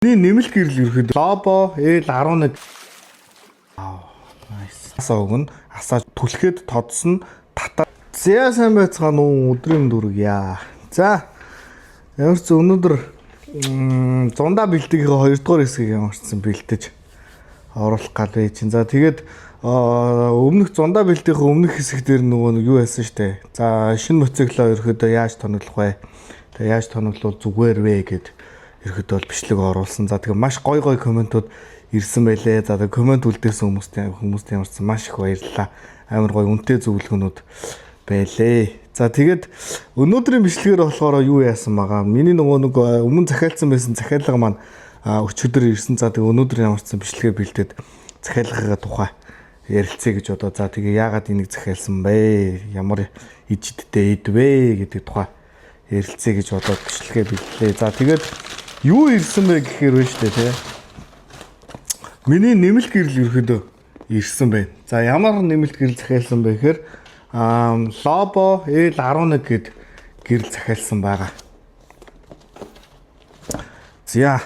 Нэмэлт гэрэл ерөөд Lobo L11 nice. Асаа өгнө. Асаа түлхээд тодсон татаа. Зя сайн байцгаана уу өдрийн дүргийа. За ямар ч өнөөдөр зундаа бэлтгэхийн 2 дугаар хэсгийг ямарчсан бэлтэж оруулах гал бай чинь. За тэгээд өмнөх зундаа бэлтгэхийн өмнөх хэсэг дээр нөгөө юу яасан штэ. За шинэ моциклоо ерөөдөө яаж тоноглох вэ? Тэгээ яаж тоноглол зүгээр вэ гэд ерөөдөө бол бичлэг оруулсан. За тэгээ маш гой комментууд ирсэн байлээ. За тэгээ коммент үлдээсэн хүмүүст ямарсан маш их баярлалаа. Амар гой үнэтэй зөвлөгөөнүүд байлээ. За тэгээд өнөөдрийн бичлэгээр болохоор юу яасан байгаа? Миний нөгөө өмнө захиалсан байсан захиалга маань өчигдөр ирсэн. За тэгээ өнөөдөр ямарсан бичлэгээ бэлдээд захиалгаагаа тухай ярилцъя гэж бодоо. За тэгээ яагаад энийг захиалсан бэ? Ямар ижидтэй эд вэ гэдэг тухай ярилцъя гэж бодоод бичлэгээ бэлдлээ. За тэгээд юу ирсэн бэ гэхээр вэ штэ тий. Миний нэмэлт гэрэл ерөөдөө ирсэн байна. За ямар нэмэлт гэрэл захиалсан бэ гэхээр Lobo L11 гэд гэрэл захиалсан байгаа. За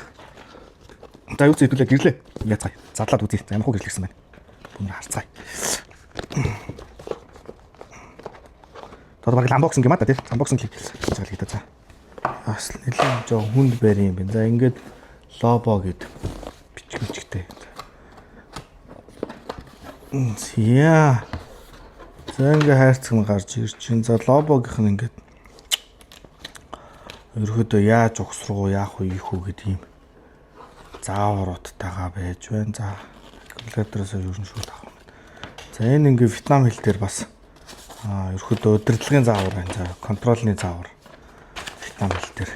юу ч хэдүүлээ гэрлээ. Яцгаая. Задлаад үзье. За ямар хөө гэрэл ирсэн байна. Бүгд харцгаая. Одоо баг unboxing юм аа тий. Unboxing хийх гэдэг за. Бас нэлээд жоо хүнд байр юм байна. За ингээд Lobo гэд бичгтэй. Яа. За ингээ хайрцаг нь гарч ирж чинь. За Lobo-гийнх нь ингээд ерөөдөө яаж угсруу яах вэ ийх үү гэдэг юм заавруудтайгаа байж байна. За калькулятороос ерөн шууд авах. За энэ ингээ Вьетнам хэл дээр бас ерөөдөө удирдлагын заавар байна. За контролны заавар Вьетнам хэл дээр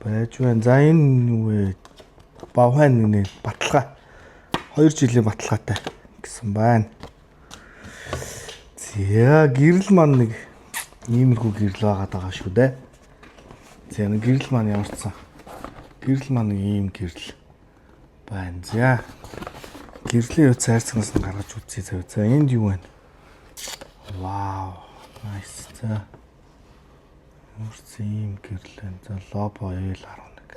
байж байна. За энэ юу вэ? Бавхан нэг баталгаа 2 жилийн баталгаатай гэсэн байна. За гэрэл маань нэг иймэрхүү гэрэл байгаа шүү дээ. За энэ гэрэл маань ямарчсан? Гэрэл маань нэг ийм гэрэл байна. За гэрлийн үе цайрцагнаас нь гаргаж үзье. За энд юу байна? Вау, nice. За ямарчсан ийм гэрэл байна. За Lobo L11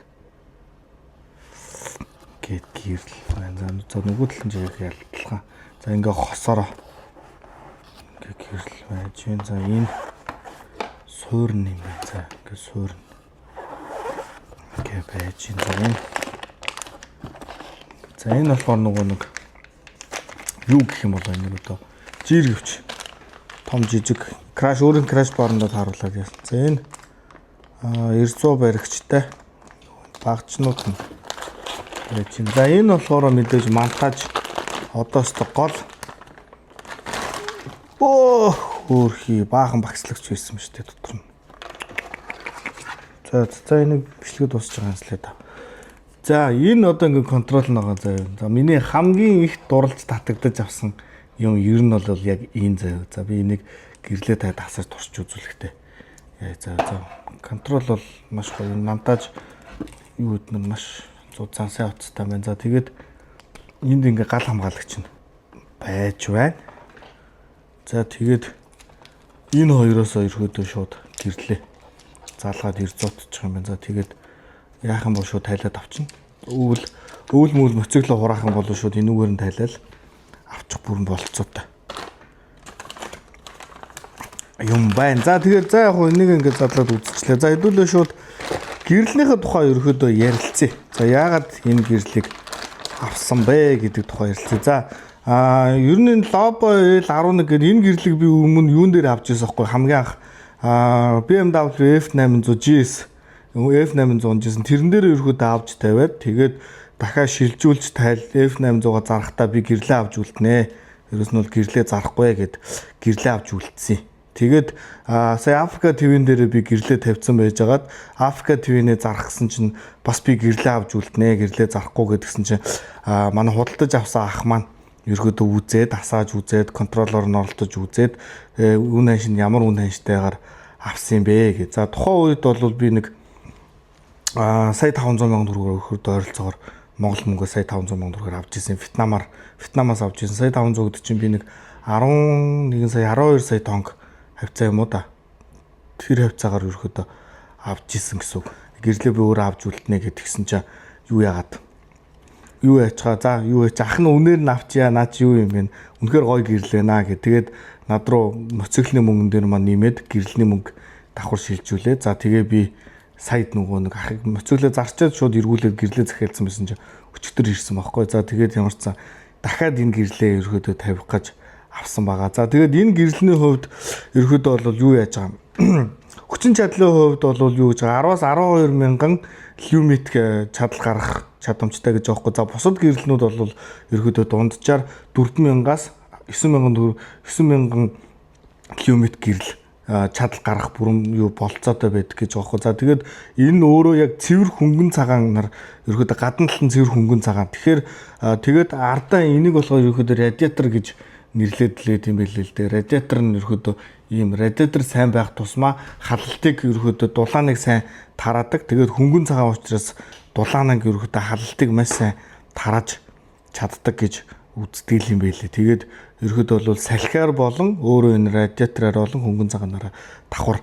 гэт гэрэл байна. За нөгөө талын жиг ялтлаа. За ингээ хосороо гэрэл байж байна. За энэ суурн юм байна. За ингээ суурн гэ байж байна. За энэ болохоор нөгөө нэг юу гэх юм бол энэ одоо жир гэвч том жижиг краш өөрийн краш борондоо харуулаад яасан. За энэ 900 баригчтай багчнууд нь байж байна. За энэ болохоор мэдээж монтаж одоос гол хөөрхий баахан багцлагч байсан юм шүү дээ дотор нь. За энийг бичлэгэд дуусч байгаа юм слээ да. За энэ одоо ингээ контрол байгаа заяа. За миний хамгийн их дурлж татагдаж авсан юм ер нь бол яг энэ заяа. За би энийг гэрлээ таад асаж турч үзүүлэхтэй. За контрол бол маш гоё. Монтаж юу гэдэг нь маш зузаан сайн утастай байна. За тэгээд энд ингээ гал хамгаалагч нь байж байна. За тэгээд энэ хоёроосоо ерөөдөө шууд гэрлээ. Залгаад 900 тчих юм байна. За тэгээд яах юм бол шууд тайлаад авчна. Өвөл мөл моциклоо хураах юм бол шууд энүүгээр нь тайлал авчих бүрэн болцоотой юм байна. За тэгээд за яг хөө энийг ингээд задлаад үзчихлээ. За хэдүүлээ шууд гэрлийнхээ тухай ерөөдөө ярилцъя. За яагаад энэ гэрлийг авсан бэ гэдэг тухай ярилцъя. За ер нь Lobo L11 гэдэг энэ гэрлийг би өмнө юун дээр авч ирсэн байхгүй хамгийн анх BMW F800GS F800 тэрэн дээр ерөөдөө авч тавиад тэгээд дахиад шилжүүлж тайл F800-га зарахтаа би гэрлээ авч үлднэ. Ерөөс нь бол гэрлээ зарахгүй гэд гэрлээ авч үлдсэн. Тэгээд сая Africa TV-н дээр би гэрлээ тавьсан байжгаад Africa TV-нээ зарахсан чинь бас би гэрлээ авч үлднэ. Гэрлээ зарахгүй гэдгсэн чинь манай худалдаж авсан ах маань ерөөдөө үзээд асааж үзээд контроллоор нь оролдож үзээд үн ханш нь ямар үн ханштайгаар авсан юм бэ гэж. За тухайн үед бол би нэг сая 500 мянган төгрөгөөр өгөхөд ойролцоогоор Монгол мөнгөөр сая 500 мянган төгрөгөөр авч ирсэн. Вьетнамаас авч ирсэн. Сая 500 гэдэг чинь би нэг 11 сая 12 сая тонг хавцаа юм уу да. Тэр хавцаагаар ерөөдөө авч ирсэн гэсэн үг. Гэрлээ би өөрөө авч үлднэ гэдгсэн чинь юу яагаад юу яачгаа за юу яач ах нь үнээр нь авчия наа чи юу юм бэ үнэхээр гоё гэрлээ наа гэ тэгээд над руу моцоглоны мөнгөн дээр маань нэмээд гэрэлний мөнгө давхар шилжүүлээ за тэгээ би саяд нөгөө нэг ахыг моцоглоо зарчаад шууд эргүүлээд гэрлээ захиалсан байсан чи өчтөр ирсэн байхгүй за тэгээд ямарчсан дахиад энэ гэрлээ ерөөдөө тавих гэж авсан байгаа за тэгээд энэ гэрлэний хувьд ерөөдөө бол юу яаж байгаа хүчин чадлын хувьд бол юу гэж 10-аас 12 мянган лимит чадал гарах чадамжтай гэж аахгүй. За бусад гэрлэнүүд бол ерөөдөө дунджаар 4000-аас 9000 лимит гэрэл чадал гарах бүрэн юу болцоотой байдаг гэж аахгүй. За тэгээд энэ өөрөө яг цэвэр хөнгөн цагаан нар ерөөдөө гадна талын цэвэр хөнгөн цагаан. Тэгэхээр тэгээд ардаа энийг болохоор ерөөдөө радиатор гэж нэрлээд лээ тийм байлээ л дээ. Радиатор нь ерөөдөө ийм радиатор сайн байх тусмаа халалтыг ерөөдөө дулааныг сайн тараадаг. Тэгээд хөнгөн цагаан учраас дулааныг ерөөдөө халалтыг маш сайн тарааж чаддаг гэж үздэг юм байлээ. Тэгээд ерөөдөө бол салхиар болон өөрөө энэ радиатораар болон хөнгөн цагаанаараа давхар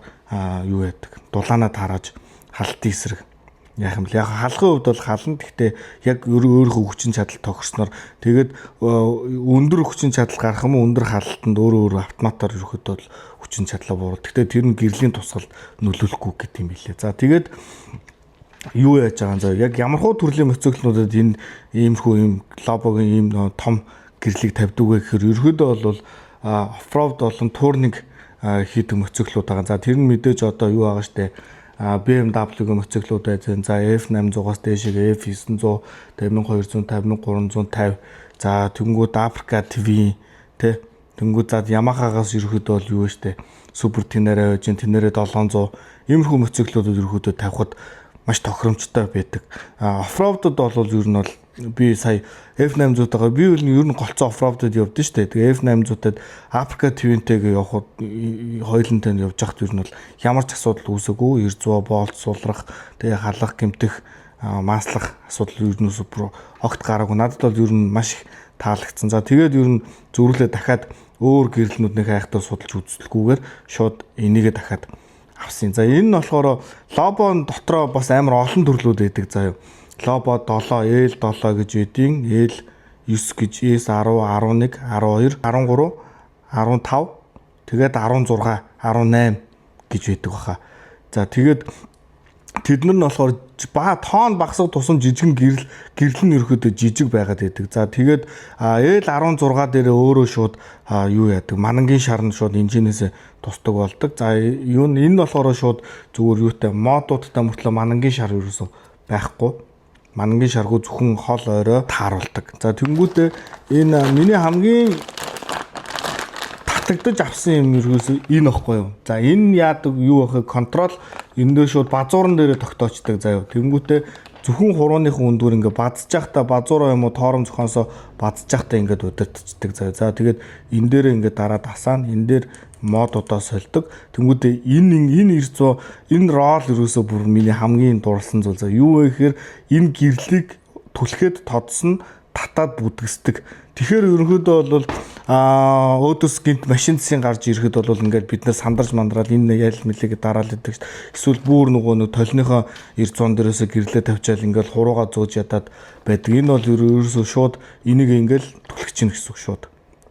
юу яадаг. Дулаанаа тарааж халтын эсрэг яах юм бэ? Яг халахын хувьд бол хална. Гэхдээ яг өөрийнхөө хүчин чадал тохирсноор тэгээд өндөр хүчин чадал гарах юм өндөр халтанд өөрөө автоматар ерөөхдөө бол хүчин чадлаа бууруулдаг. Гэхдээ тэр нь гэрлийн тусгалд нөлөөлөхгүй гэдэг юм билээ. За тэгээд юу яаж байгаа юм заа. Яг ямархуу төрлийн моцоглонуудад энэ иймэрхүү ийм лобогийн ийм том гэрлийг тавьдаг вэ гэхээр ерөөхдөө бол оффроуд болон турнинг хийдэг моцоглууд байгаа. За тэр нь мэдээж одоо юу байгаа штэ BMW-гийн моцоглууд байсан. За F800-аас дээшээ F900, 1250, 1350. За тэнгууд Africa TV тэ тэнгууд за Yamaha-гаас ерөөхдөө бол юу вэ штэ Super Tenere байж, Tenere 700 иймэрхүү моцоглуудад ерөөхдөө тавихад маш тохиромжтой байдаг. Оффроудод бол ер нь бол би сая F800-тайгаа би ер нь голцоо оффроудод явдсан шүү дээ. Тэгээ F800-тад Africa TV-нтэйгээ явхад хоёулантай явж байхад ер нь бол ямар ч асуудал үүсээгүй. Эрзүү, болт, сулрах, тэгээ халах, гэмтэх, маслах асуудал ер нь бүр огт гараагүй. Надад бол ер нь маш их таалагдсан. За тэгээд ер нь зөрүүлээ дахиад өөр гэрлэнүүд нэг хайхтаа судалж үзэлгүйгээр шууд энийгээ дахиад авсан. За энэ нь болохоор лобон дотроо бас амар олон төрлүүд байдаг заяа. Лобо 7, L7 гэж үдийн, L9 гэж, S10, 11, 12, 13, 15, тэгээд 16, 18 гэж байдаг баха. За тэгээд тэднэр нь болохоор тоон багсах тусам жижигэн гэрэл нь ерөөдөө жижиг байгаад байдаг. За тэгээд L16 дээр өөрөө шууд юу яадаг манангийн шар нь шууд инженээс тусдаг болдог. За энэ нь болохоор шууд зүгээр юутай модуудтай мөртлөө манангийн шар ерөөсөө байхгүй. Манангийн шаргуу зөвхөн хол орой тааруулдаг. За тэнгуүтээ энэ миний хамгийн татагдаж авсан юм ерөөсөө энэ ихгүй юу. За энэ яадаг юу вэ? Контрол эндээ шууд базуурн дээрээ тогтоочдаг заяа. Тэнгуүтээ зөвхөн хурууныхын өндөр ингээ бадж байхдаа базуураа юм уу тоором зохиосоо бадж байхдаа ингээд удирдчихдаг заяа. За тэгээд энэ дээрээ ингээ дараад асаана. Энэ дээр модуудаа сольдог. Тэнгүүдээ энэ эрзөө энэ рол ерөөсөө бүр миний хамгийн дурлсан зүйл заа. Юу вэ гэхээр энэ гэрлийг түлхээд тодсон татаад бүдгэсдэг. Тэгэхээр ерөнхийдөө бол өөдөөс гинт машин засгийн гарч ирэхэд бол ингээд бид нар сандарч мандраад энэ ял мэлийг дараал идэг. Эсвэл бүр нөгөө нэг толныхоо эрзүүн дээрээс гэрлээ тавьчаал ингээд хуруугаа зөөж ядаад байдаг. Энэ бол ерөөсөө шууд энийг ингээд түлхэж чинь гэсэн үг шууд.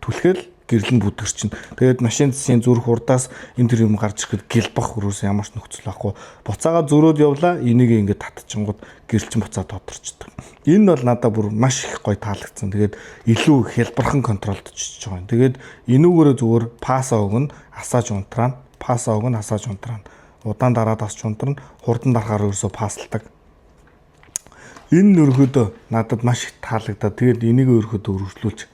Түлхээл гэрэл нь бүдгэрчин. Тэгээд машин засгийн зүрх хурдаас энэ төр юм гарч ирэхэд гэлбах өрөөс ямар ч нөхцөл байхгүй. Буцаага зөрөөд явлаа. Энийг ингээд татчихгууд гэрэлчин буцаа тодорчдөг. Энэ бол надад бүр маш их гоё таалагдсан. Тэгээд илүү хялбархан контролдчихж байгаа юм. Тэгээд энүүгээрээ зүгээр паса өгнө, асааж унтраана. Паса өгнө, асааж унтраана. Удаан дараад асч унтрана. Хурдан дарахаар ерөөсөө пасалдаг. Энэ нөрхөдөө надад маш их таалагдаад тэгээд энийг өөрхөдөө өргөжлүүлж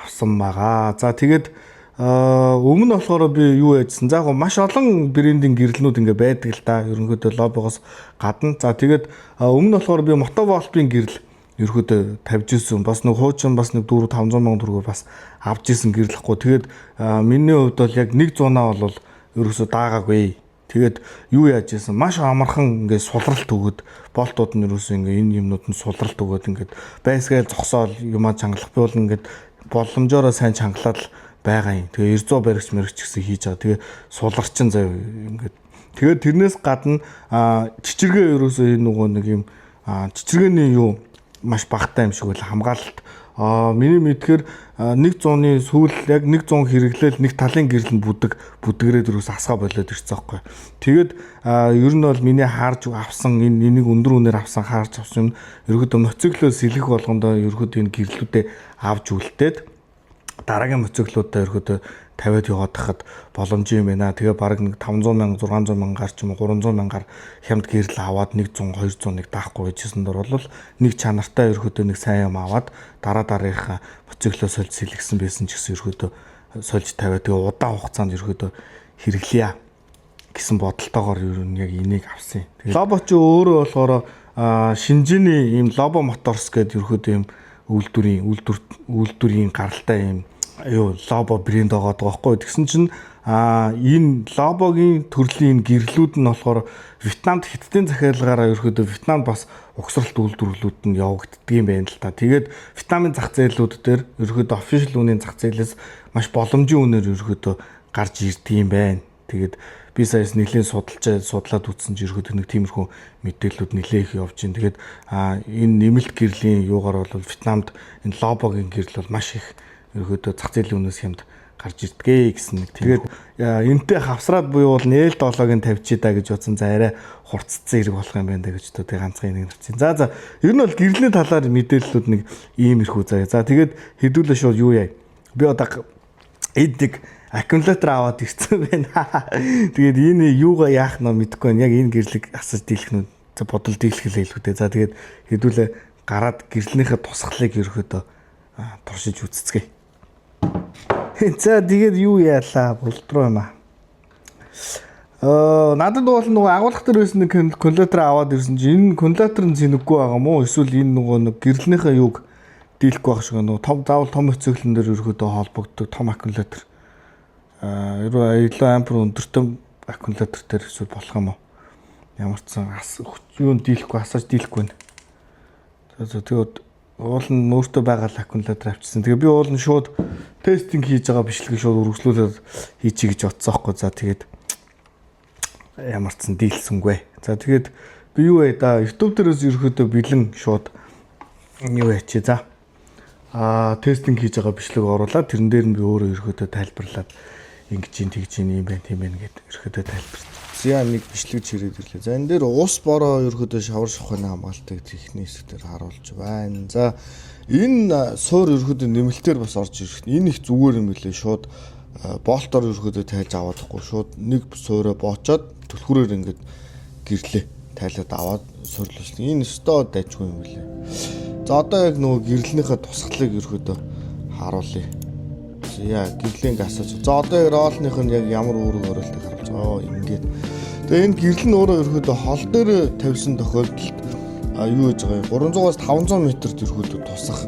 авсан байгаа. За тэгээд өмнө болохоор би юу яжсан. За яг маш олон брендинг гэрлэнүүд ингээ байдаг л да. Ерөнхийдөө лобогоос гадна. За тэгээд өмнө болохоор би Мотоволтын гэрэл ерөнхийдөө тавьж ирсэн. Бас нэг хуучин бас нэг 400-500 мянган төгрөгөөр бас авч ирсэн гэрлэхгүй. Тэгээд миний хувьд бол яг 100-аа бол ерөөсөө даагаагүй. Тэгээд юу яаж ийсэн маш амархан ингээ сулралт өгöd болтууд нь ерөөсөө ингээ энэ юмнууд нь сулралт өгöd ингээ байсгээл зогсоол юмаа чангалах би бол ингээ боломжоор сайн чангалаад л байгаа юм. Тэгээ эрзөө баригч мэрэгч гэсэн хийж байгаа. Тэгээ суларчин заяа ингээд. Тэгээд тэрнээс гадна чичиргээ ерөөсөө энэ нөгөө нэг юм Чичиргээний юу маш багатай юм шиг байл хамгаалалт. Миний мэдхээр 100-ны сүүл яг 100 хэрэглээл нэг талын гэрэл нь бүдгэрээд юус асгаа болоод ирсэн байхгүй. Тэгээд ер нь бол миний харж авсан энийг өндөр үнээр авсан харж авсан юм ерөөдөө моциклоо сэлэх болгондоо ерөөдөө энэ гэрлүүдээ авч үлдээд дараагийн моциклуудаа ерөөдөө тавиад яваад хахад боломж юм байна. Тэгээ баг нэг 500 мянга 600 мянгаар ч юм уу 300 мянгаар хямд гэрэл аваад 100 200-ыг даахгүй байжсэн дор бол нэг чанартай ерөөдөө нэг сайн юм аваад дараагийнхаа моциклоо сольж сэлгэсэн байсан ч гэсэн ерөөдөө сольж тавиад тэгээ удаан хугацаанд ерөөдөө хэрэглэе гэсэн бодолтойгоор ер нь яг энийг авсан. Тэгээ лобо ч өөрөө болохоор шинжээний ийм лобо моторс гэдэг ерөөдөө ийм үйлдвэрийн гаралтай ийм лобо брэнд байгаа байхгүй. Тэгсэн чинь энэ лобогийн төрлийн гэрлүүд нь болохоор Вьетнамд хятадын захиалгаараа ерөөдөө Вьетнамд бас угсралт үйлдвэрлэлүүд нь явагддаг юм байна л та. Тэгээд Вьетнамын зах зээлүүд дээр ерөөдөө official үнийн зах зээлээс маш боломжийн үнээр ерөөдөө гарч ирдэг юм байна. Тэгээд би саяас нэлийн судлаад үзсэн чинь ерөөдөө нэг тиймэрхүү мэдээлэлүүд нэлээ их явж байна. Тэгээд энэ нэмэлт гэрлийн юугаар бол Вьетнамд энэ лобогийн гэрэл бол маш их ерөөдөө зах зээлийн үнээс хямд гарч ирдгээ гэсэн нэг. Тэгээд энтэй хавсраад буюу бол нээл 7-ыг тавьчих даа гэж бодсон. За арай хурцсан хэрэг болох юм байна да гэж тэг ганцхан нэг навцсан. За ер нь бол гэрлийн талаар мэдээллүүд нэг иймэрхүү заяа. За тэгээд хэдүүлээ шууд юу яа. Би одоо эддэг аккумулятор аваад ирсэн байна. Тэгээд энэ юугаа яах нь мэдэхгүй байна. Яг энэ гэрлийг асаж дийлэх нь бодол дийлхэлээ хэлвүтэй. За тэгээд хэдүүлээ гараад гэрлийнхээ тусгалыг ерөөдөө туршиж үзцгээе. За тэгээд юу яалаа болдроо юм аа. Надад бол нөгөө агуулгах дээр байсан нэг аккумулятор аваад ирсэн чинь энэ аккумулятор нь зинэггүй байгаа мó эсвэл энэ нөгөө нэг гэрлийнхээ юуг дийлэхгүй байх шиг нөгөө заавал том моциклэн дээр ерөөдөө холбогддог том аккумулятор. Илүү ампер өндөртэй аккумулятор дээр эсвэл болох юм уу? Ямар ч сан юунд дийлэхгүй асааж дийлэхгүй байна. За тэгээд уул нь өөртөө байгаа аккумулятор авчихсан. Тэгээ би уул нь шууд тестинг хийж байгаа бичлэгийг шууд үргэлжлүүлээд хийчихье гэж бодсон байхгүй. За тэгээд ямар ч сан дийлсэнгүй. За тэгээд би юу вэ да YouTube дээрээс ерөөдөө бэлэн шууд юу яачи за тестинг хийж байгаа бичлэг оруулаад тэрэн дээр нь би өөрөө ерөөдөө тайлбарлаад ингэж ин тэгж ин юм байна тийм байна гэд ерөөдөө тайлбарлаа. За нэг бичлэг чирээд ирлээ. За энэ дээр ус бороо ерөөдөө шавар шуханы хамгаалалтыг техникийн хэсгээр харуулж байна. За энэ суур ерөөдөө нэмэлтээр бас орж ирэх. Энэ их зүгээр юм билээ. Шууд болтоор ерөөдөө тайлж аваадахгүй. Шууд нэг суураа боочоод түлхүүрээр ингээд гэрлээ тайлаад аваад суурлуулсан. Энэ өстөө дайжгүй юм билээ. За одоо яг нөгөө гэрлэнийхээ тусгалыг ерөөдөө харуулъя. За гэрлийн асууж. За одоо ролных нь яг ямар үүрэг өрөөлтөйг харуулж байгаа. Ингээд. Тэгээ энэ гэрэл нь өөрөө ерөөдөө хол дээр тавьсан тохиолдолд юу гэж байгаа юм 300-аас 500 метрт ерөөдөө тусах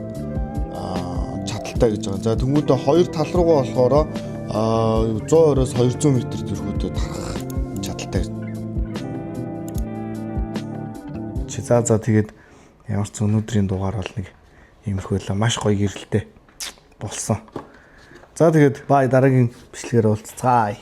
чадaltaй гэж байгаа. За тэнгуүдээ хоёр тал руугаа болохоор 120-оос 200 метрт ерөөдөө тархах чадaltaй. За тэгээд ямар ч өнөөдрийн дугаар бол нэг иймэрхүү л маш гоё гэрэлтэй болсон. За тэгээд бай дараагийн бичлэгээр уулзцаая.